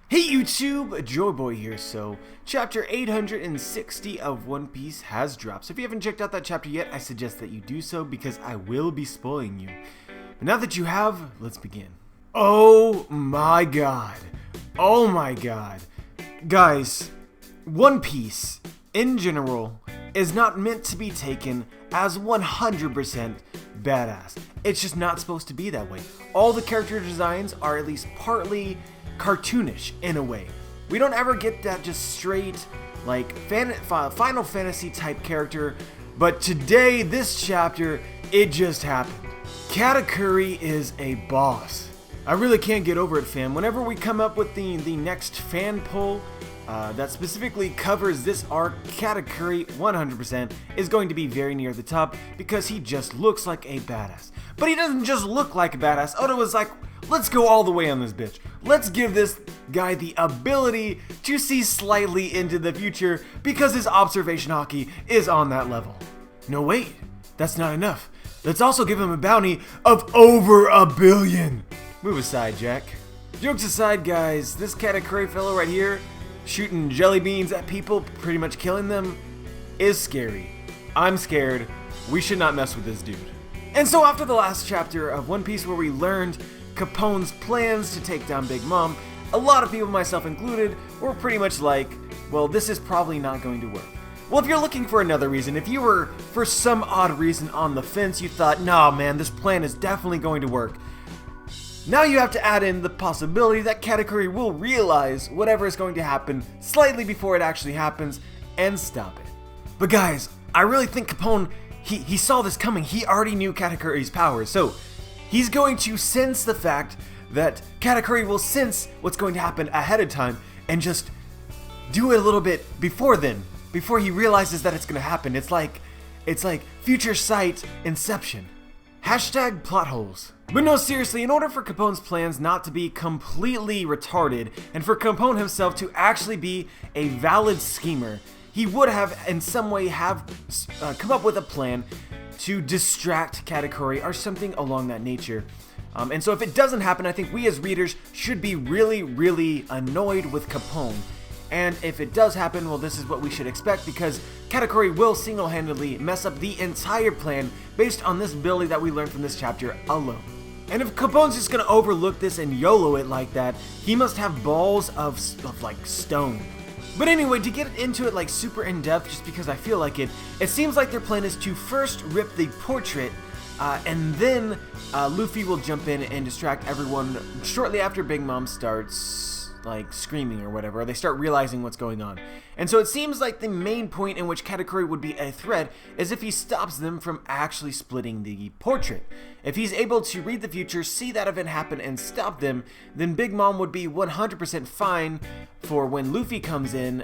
Hey YouTube, Joyboy here. So, chapter 860 of One Piece has dropped. So if you haven't checked out that chapter yet, I suggest that you do so because I will be spoiling you. But now that you have, let's begin. Oh my god. Oh my god. Guys, One Piece, in general, is not meant to be taken as 100% badass. It's just not supposed to be that way. All the character designs are at least partly cartoonish in a way. We don't ever get that just straight like Final Fantasy type character, but today, this chapter, it just happened. Katakuri is a boss. I really can't get over it, fam. Whenever we come up with the next fan poll that specifically covers this arc, Katakuri 100% is going to be very near the top because he just looks like a badass. But he doesn't just look like a badass. Oda was like, let's go all the way on this bitch. Let's give this guy the ability to see slightly into the future because his observation haki is on that level. No, wait, that's not enough. Let's also give him a bounty of over 1 billion. Move aside, Jack. Jokes aside, guys, this Katakuri fellow right here, shooting jelly beans at people, pretty much killing them, is scary. I'm scared. We should not mess with this dude. And so after the last chapter of One Piece where we learned Capone's plans to take down Big Mom, a lot of people, myself included, were pretty much like, well, this is probably not going to work. Well, if you're looking for another reason, if you were, for some odd reason, on the fence, you thought, nah, man, this plan is definitely going to work. Now you have to add in the possibility that Katakuri will realize whatever is going to happen slightly before it actually happens and stop it. But guys, I really think Capone, he saw this coming. He already knew Katakuri's powers, so he's going to sense the fact that Katakuri will sense what's going to happen ahead of time and just do it a little bit before then, before he realizes that it's going to happen. It's like future sight inception. Hashtag plot holes. But no, seriously, in order for Capone's plans not to be completely retarded and for Capone himself to actually be a valid schemer, he would have in some way have come up with a plan to distract Katakuri or something along that nature. And so if it doesn't happen, I think we as readers should be really annoyed with Capone. And if it does happen, well, this is what we should expect because Katakuri will single-handedly mess up the entire plan based on this ability that we learned from this chapter alone. And if Capone's just gonna overlook this and YOLO it like that, he must have balls of like stone. But anyway, to get into it like super in depth, just because I feel like it seems like their plan is to first rip the portrait, and then Luffy will jump in and distract everyone shortly after Big Mom starts like screaming or whatever, or they start realizing what's going on. And so it seems like the main point in which Katakuri would be a threat is if he stops them from actually splitting the portrait. If he's able to read the future, see that event happen, and stop them, then Big Mom would be 100% fine for when Luffy comes in.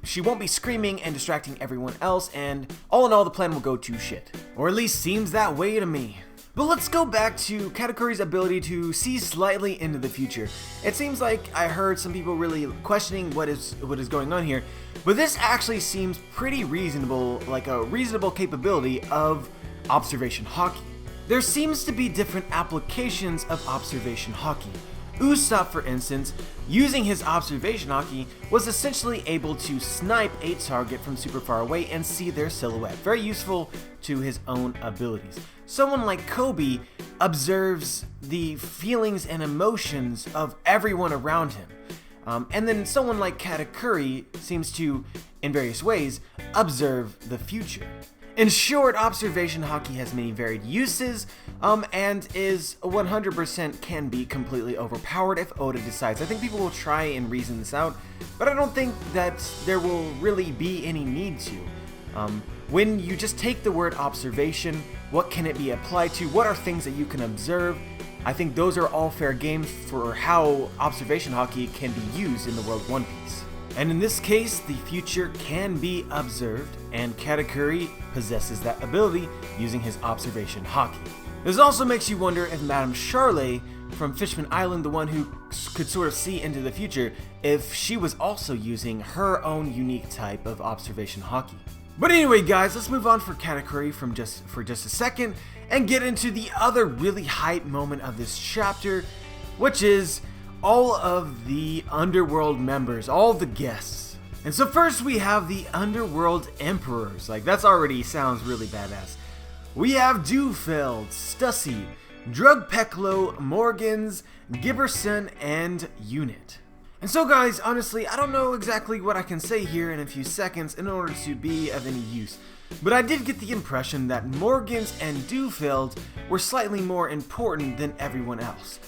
She won't be screaming and distracting everyone else, and all in all, the plan will go to shit. Or at least seems that way to me. But let's go back to Katakuri's ability to see slightly into the future. It seems like I heard some people really questioning what is going on here, but this actually seems pretty reasonable, like a reasonable capability of observation haki. There seems to be different applications of observation haki. Usopp, for instance, using his observation haki, was essentially able to snipe a target from super far away and see their silhouette. Very useful to his own abilities. Someone like Kobe observes the feelings and emotions of everyone around him. And then someone like Katakuri seems to, in various ways, observe the future. In short, observation haki has many varied uses, and is 100% can be completely overpowered if Oda decides. I think people will try and reason this out, but I don't think that there will really be any need to. When you just take the word observation, what can it be applied to? What are things that you can observe? I think those are all fair games for how observation haki can be used in the world One Piece. And in this case, the future can be observed, and Katakuri possesses that ability using his observation haki. This also makes you wonder if Madame Charlet from Fishman Island, the one who could sort of see into the future, if she was also using her own unique type of observation haki. But anyway, guys, let's move on for Katakuri for just a second and get into the other really hype moment of this chapter, which is all of the Underworld members, all the guests. And so first we have the Underworld Emperors. Like, that's already sounds really badass. We have Dufeld, Stussy, Drugpeklo, Morgans, Giberson, and Unit. And so guys, honestly, I don't know exactly what I can say here in a few seconds in order to be of any use. But I did get the impression that Morgans and Dufeld were slightly more important than everyone else.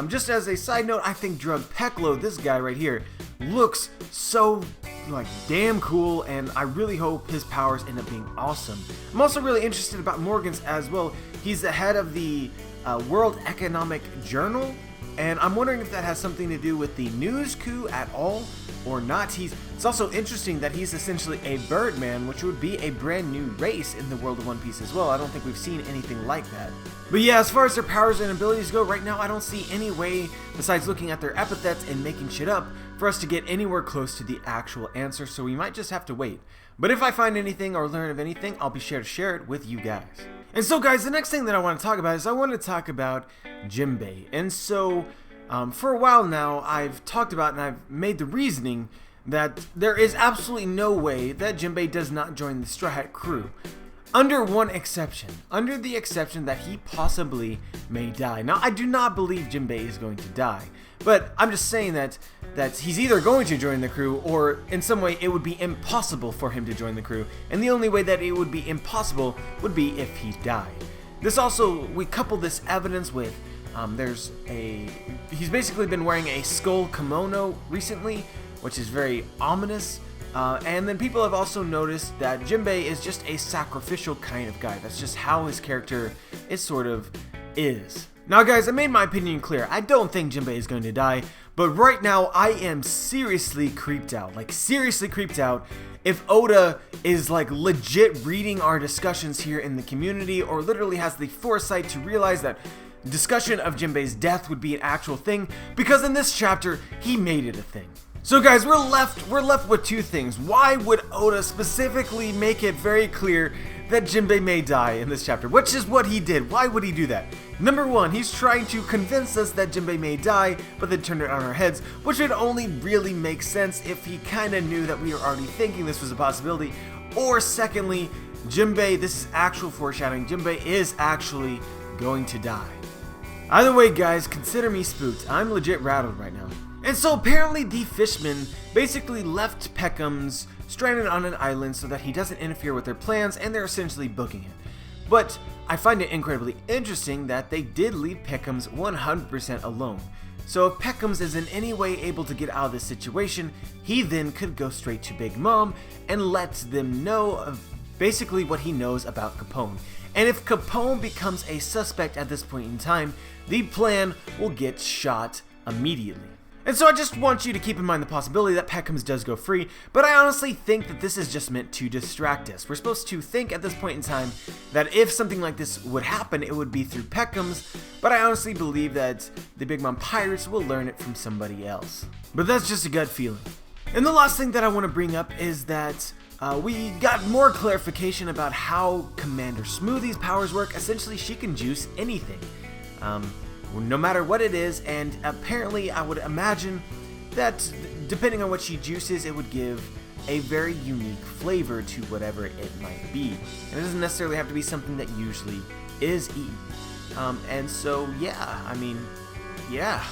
Just as a side note, I think Drugpeklo, this guy right here, looks so like damn cool, and I really hope his powers end up being awesome. I'm also really interested about Morgans as well. He's the head of the World Economic Journal, and I'm wondering if that has something to do with the news coup at all or not. It's also interesting that he's essentially a Birdman, which would be a brand new race in the world of One Piece as well. I don't think we've seen anything like that. But yeah, as far as their powers and abilities go, right now I don't see any way, besides looking at their epithets and making shit up, for us to get anywhere close to the actual answer, so we might just have to wait. But if I find anything or learn of anything, I'll be sure to share it with you guys. And so guys, the next thing that I want to talk about is I want to talk about Jinbei. And so, for a while now, I've talked about and I've made the reasoning that there is absolutely no way that Jinbei does not join the Straw Hat crew. Under one exception. Under the exception that he possibly may die. Now, I do not believe Jinbei is going to die. But I'm just saying that he's either going to join the crew, or in some way it would be impossible for him to join the crew. And the only way that it would be impossible would be if he died. This also, we couple this evidence with, he's basically been wearing a skull kimono recently, which is very ominous. And then people have also noticed that Jinbei is just a sacrificial kind of guy. That's just how his character is. Now guys, I made my opinion clear. I don't think Jinbei is going to die, but right now I am seriously creeped out. Like, seriously creeped out if Oda is like legit reading our discussions here in the community, or literally has the foresight to realize that discussion of Jinbei's death would be an actual thing, because in this chapter he made it a thing. So guys, we're left with two things. Why would Oda specifically make it very clear that Jinbei may die in this chapter? Which is what he did. Why would he do that? Number one, he's trying to convince us that Jinbei may die, but then turn it on our heads, which would only really make sense if he kinda knew that we were already thinking this was a possibility. Or secondly, Jinbei, this is actual foreshadowing, Jinbei is actually going to die. Either way guys, consider me spooked. I'm legit rattled right now. And so apparently the Fishman basically left Peckham's stranded on an island so that he doesn't interfere with their plans, and they're essentially booking him. But I find it incredibly interesting that they did leave Peckham's 100% alone. So if Peckham's is in any way able to get out of this situation, he then could go straight to Big Mom and let them know of basically what he knows about Capone. And if Capone becomes a suspect at this point in time, the plan will get shot immediately. And so I just want you to keep in mind the possibility that Peckham's does go free, but I honestly think that this is just meant to distract us. We're supposed to think at this point in time that if something like this would happen, it would be through Peckham's, but I honestly believe that the Big Mom Pirates will learn it from somebody else. But that's just a gut feeling. And the last thing that I want to bring up is that we got more clarification about how Commander Smoothie's powers work. Essentially, she can juice anything. No matter what it is, and apparently I would imagine that depending on what she juices, it would give a very unique flavor to whatever it might be. And it doesn't necessarily have to be something that usually is eaten. And so, yeah, I mean, yeah.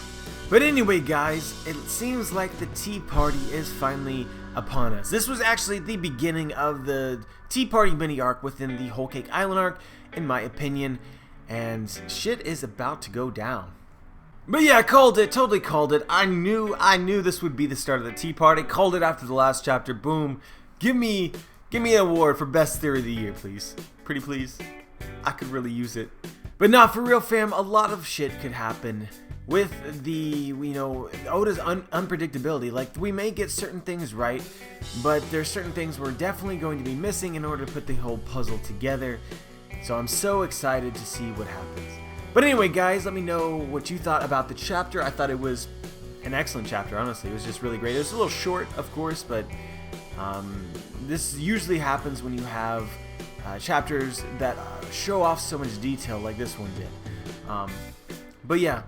But anyway, guys, it seems like the Tea Party is finally upon us. This was actually the beginning of the Tea Party mini arc within the Whole Cake Island arc, in my opinion. And shit is about to go down. But yeah, I called it, totally called it. I knew this would be the start of the Tea Party. Called it after the last chapter. Boom. Give me an award for best theory of the year, please. Pretty please. I could really use it. But nah, for real fam, a lot of shit could happen with the, Oda's unpredictability. Like, we may get certain things right, but there's certain things we're definitely going to be missing in order to put the whole puzzle together. So I'm so excited to see what happens. But anyway, guys, let me know what you thought about the chapter. I thought it was an excellent chapter, honestly. It was just really great. It was a little short, of course, but this usually happens when you have chapters that show off so much detail like this one did. But yeah,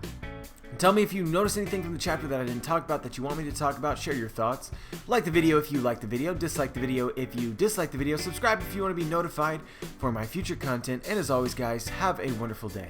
Tell me if you noticed anything from the chapter that I didn't talk about that you want me to talk about. Share your thoughts. Like the video if you like the video. Dislike the video if you dislike the video. Subscribe if you want to be notified for my future content. And as always, guys, have a wonderful day.